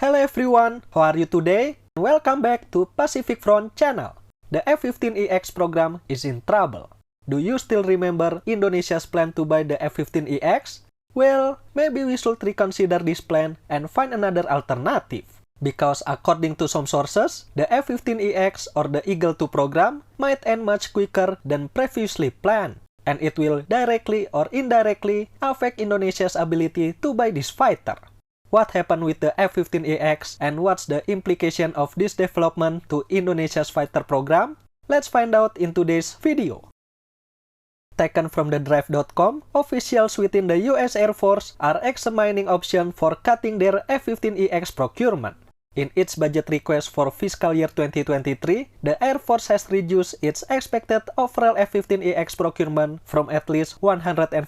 Hello everyone, how are you today? Welcome back to Pacific Front channel. The F-15EX program is in trouble. Do you still remember Indonesia's plan to buy the F-15EX? Well, maybe we should reconsider this plan and find another alternative. Because according to some sources, the F-15EX or the Eagle II program might end much quicker than previously planned. And it will directly or indirectly affect Indonesia's ability to buy this fighter. What happened with the F-15EX and what's the implication of this development to Indonesia's fighter program? Let's find out in today's video. Taken from the Drive.com, officials within the US Air Force are examining options for cutting their F-15EX procurement. In its budget request for fiscal year 2023, the Air Force has reduced its expected overall F-15EX procurement from at least 144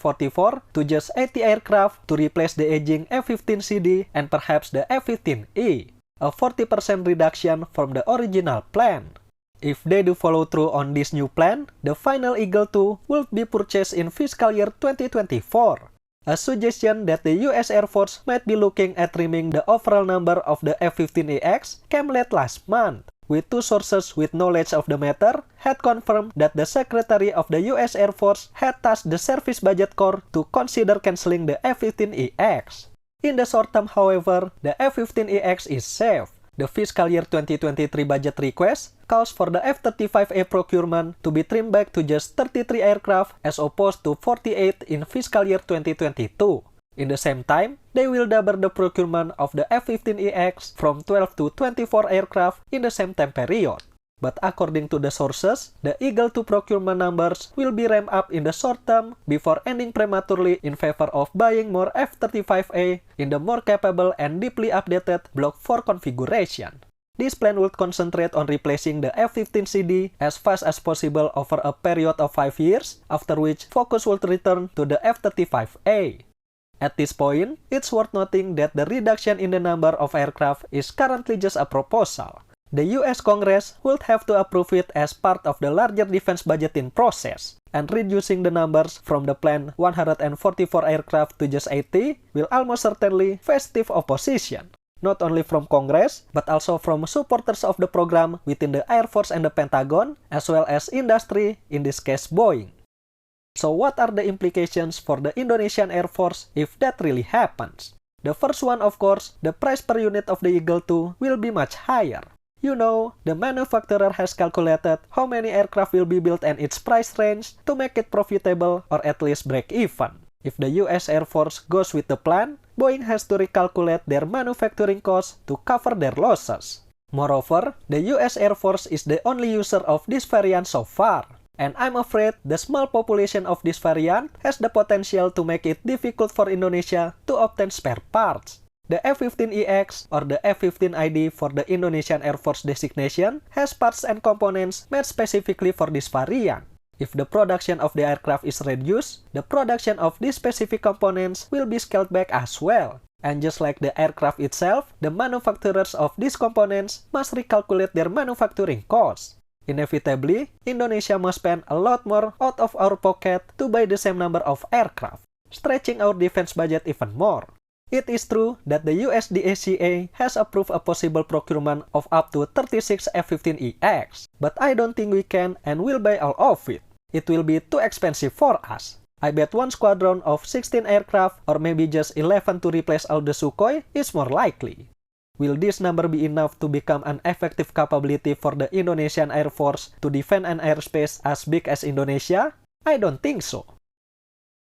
to just 80 aircraft to replace the aging F-15CD and perhaps the F-15E, a 40% reduction from the original plan. If they do follow through on this new plan, the final Eagle II will be purchased in fiscal year 2024. A suggestion that the US Air Force might be looking at trimming the overall number of the F-15EX came late last month, with two sources with knowledge of the matter had confirmed that the Secretary of the US Air Force had tasked the Service Budget Corps to consider canceling the F-15EX. In the short term, however, the F-15EX is safe. The fiscal year 2023 budget request calls for the F-35A procurement to be trimmed back to just 33 aircraft as opposed to 48 in fiscal year 2022. In the same time, they will double the procurement of the F-15EX from 12 to 24 aircraft in the same time period. But according to the sources, the Eagle II procurement numbers will be ramped up in the short term before ending prematurely in favor of buying more F-35A in the more capable and deeply updated Block 4 configuration. This plan would concentrate on replacing the F-15CD as fast as possible over a period of 5 years, after which focus will return to the F-35A. At this point, it's worth noting that the reduction in the number of aircraft is currently just a proposal. The US Congress would have to approve it as part of the larger defense budgeting process, and reducing the numbers from the planned 144 aircraft to just 80 will almost certainly face stiff opposition, not only from Congress, but also from supporters of the program within the Air Force and the Pentagon, as well as industry, in this case Boeing. So what are the implications for the Indonesian Air Force if that really happens? The first one, of course, the price per unit of the Eagle II will be much higher. You know, the manufacturer has calculated how many aircraft will be built and its price range to make it profitable or at least break even. If the US Air Force goes with the plan, Boeing has to recalculate their manufacturing costs to cover their losses. Moreover, the US Air Force is the only user of this variant so far, and I'm afraid the small population of this variant has the potential to make it difficult for Indonesia to obtain spare parts. The F-15EX or the F-15ID for the Indonesian Air Force designation has parts and components made specifically for this variant. If the production of the aircraft is reduced, the production of these specific components will be scaled back as well. And just like the aircraft itself, the manufacturers of these components must recalculate their manufacturing costs. Inevitably, Indonesia must spend a lot more out of our pocket to buy the same number of aircraft, stretching our defense budget even more. It is true that the USDACA has approved a possible procurement of up to 36 F-15EX, but I don't think we can and will buy all of it. It will be too expensive for us. I bet one squadron of 16 aircraft or maybe just 11 to replace all the Sukhoi is more likely. Will this number be enough to become an effective capability for the Indonesian Air Force to defend an airspace as big as Indonesia? I don't think so.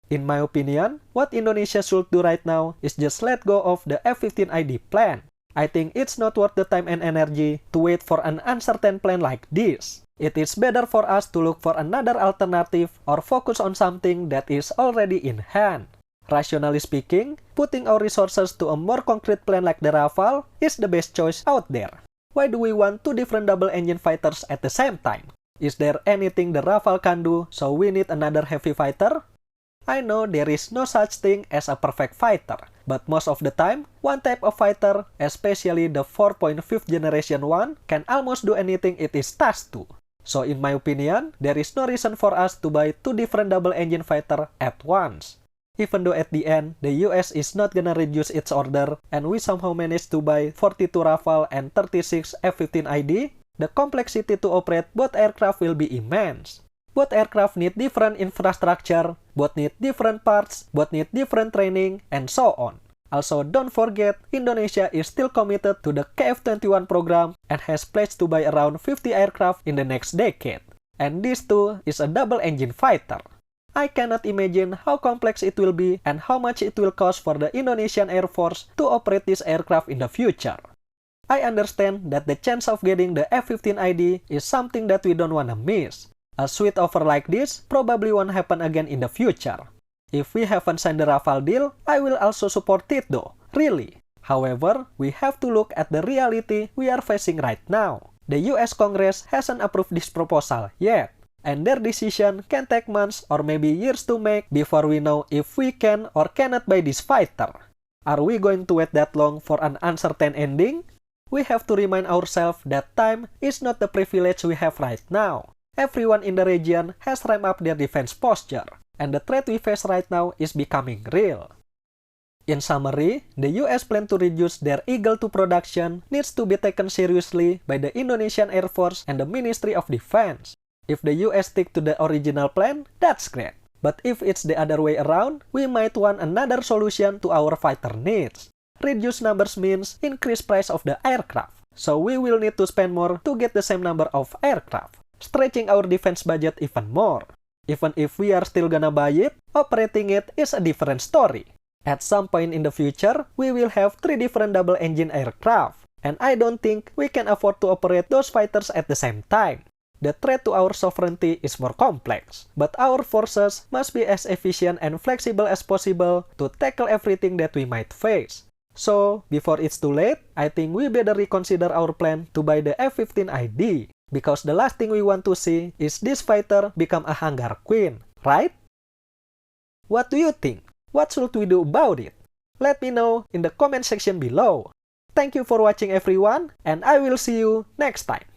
In my opinion, what Indonesia should do right now is just let go of the F-15ID plan. I think it's not worth the time and energy to wait for an uncertain plan like this. It is better for us to look for another alternative or focus on something that is already in hand. Rationally speaking, putting our resources to a more concrete plan like the Rafale is the best choice out there. Why do we want two different double-engine fighters at the same time? Is there anything the Rafale can do, so we need another heavy fighter? I know there is no such thing as a perfect fighter, but most of the time, one type of fighter, especially the 4.5th generation one, can almost do anything it is tasked to. So in my opinion, there is no reason for us to buy two different double-engine fighter at once. Even though at the end, the US is not gonna reduce its order and we somehow managed to buy 42 Rafale and 36 F-15ID, the complexity to operate both aircraft will be immense. Both aircraft need different infrastructure, both need different parts, both need different training, and so on. Also, don't forget, Indonesia is still committed to the KF-21 program and has pledged to buy around 50 aircraft in the next decade. And this too is a double-engine fighter. I cannot imagine how complex it will be and how much it will cost for the Indonesian Air Force to operate this aircraft in the future. I understand that the chance of getting the F-15ID is something that we don't wanna miss. A sweet offer like this probably won't happen again in the future. If we haven't signed the Rafale deal, I will also support it though, really. However, we have to look at the reality we are facing right now. The US Congress hasn't approved this proposal yet, and their decision can take months or maybe years to make before we know if we can or cannot buy this fighter. Are we going to wait that long for an uncertain ending? We have to remind ourselves that time is not the privilege we have right now. Everyone in the region has ramped up their defense posture, and the threat we face right now is becoming real. In summary, the US plan to reduce their Eagle 2 production needs to be taken seriously by the Indonesian Air Force and the Ministry of Defense. If the US stick to the original plan, that's great. But if it's the other way around, we might want another solution to our fighter needs. Reduce numbers means increase price of the aircraft, so we will need to spend more to get the same number of aircraft, stretching our defense budget even more. Even if we are still gonna buy it, operating it is a different story. At some point in the future, we will have 3 different double-engine aircraft, and I don't think we can afford to operate those fighters at the same time. The threat to our sovereignty is more complex, but our forces must be as efficient and flexible as possible to tackle everything that we might face. So, before it's too late, I think we better reconsider our plan to buy the F-15ID, because the last thing we want to see is this fighter become a hangar queen, right? What do you think? What should we do about it? Let me know in the comment section below. Thank you for watching everyone, and I will see you next time.